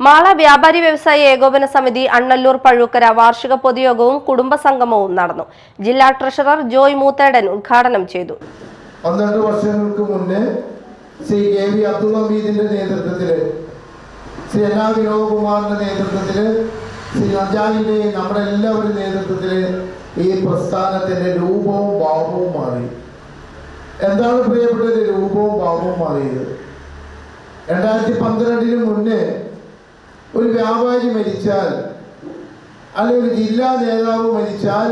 മാള വ്യാപാരി വ്യവസായി ഏകോപന സമിതി അണ്ണല്ലൂർ പഴൂക്കര വാർഷിക പൊതുയോഗവും കുടുംബ സംഗമവും നടന്നു. ജില്ലാ ട്രഷറർ ജോയ് മൂത്തേടൻ ഉദ്ഘാടനം ചെയ്തു. 12 വർഷങ്ങൾക്ക് മുന്നേ ശ്രീ KV അബ്ദുൾ ഹമീദിന്റെ നേതൃത്വത്തിൽ, ശ്രീ NA വിനോദ്കുമാറിന്റെ നേതൃത്വത്തിൽ, ശ്രീ നജാലിന്റെയും നമ്മുടെ എല്ലാവരുടെ നേതൃത്വത്തിൽ ഈ പ്രസ്ഥാനത്തിന്റെ രൂപവും ഭാവവും മാറി. എന്താണ് പ്രിയപ്പെട്ടത്? രൂപവും ഭാവവും മാറിയത് 2012 മുന്നേ ഒരു വ്യാപാരി മരിച്ചാൽ, അല്ലെങ്കിൽ ഒരു ജില്ലാ നേതാവ് മരിച്ചാൽ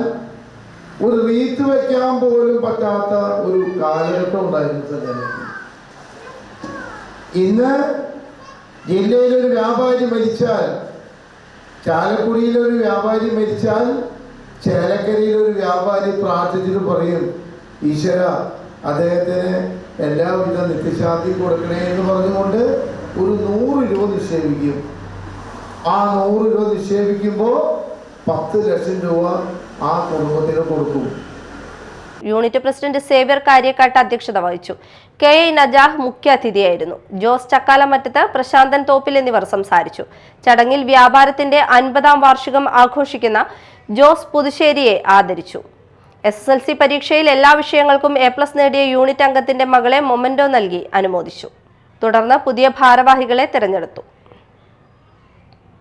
ഒരു റീത്ത് വെക്കാൻ പോലും പറ്റാത്ത ഒരു കാലഘട്ടം ഉണ്ടായിരുന്നു. ഇന്ന് ജില്ലയിലൊരു വ്യാപാരി മരിച്ചാൽ, ചാലക്കുടിയിലൊരു വ്യാപാരി മരിച്ചാൽ, ചേലക്കരയിലൊരു വ്യാപാരി പ്രാർത്ഥിച്ചിട്ട് പറയും, ഈശ്വര അദ്ദേഹത്തിന് എല്ലാവിധ നിത്യശാന്തി കൊടുക്കണേ എന്ന് പറഞ്ഞുകൊണ്ട് ഒരു 100 രൂപ നിക്ഷേപിക്കും. ആ 100 രൂപ നിക്ഷേപിക്കുമ്പോൾ 10 ലക്ഷം രൂപ ആ കുടുംബത്തിന് കൊടുക്കും. യൂണിറ്റ് പ്രസിഡന്റ് സേവ്യർ കാര്യക്കാട്ട് അധ്യക്ഷത വഹിച്ചു. KI നജാഹ് മുഖ്യാതിഥിയായിരുന്നു. ജോസ് ചക്കാലമറ്റത്ത്, പ്രശാന്തൻ തോപ്പിൽ എന്നിവർ സംസാരിച്ചു. ചടങ്ങിൽ വ്യാപാരത്തിന്റെ 50ാം വാർഷികം ആഘോഷിക്കുന്ന ജോസ് പുതുശ്ശേരിയെ ആദരിച്ചു. SSLC പരീക്ഷയിൽ എല്ലാ വിഷയങ്ങൾക്കും A+ നേടിയ യൂണിറ്റ് അംഗത്തിന്റെ മകളെ മൊമെന്റോ നൽകി അനുമോദിച്ചു. തുടർന്ന് പുതിയ ഭാരവാഹികളെ തിരഞ്ഞെടുത്തു.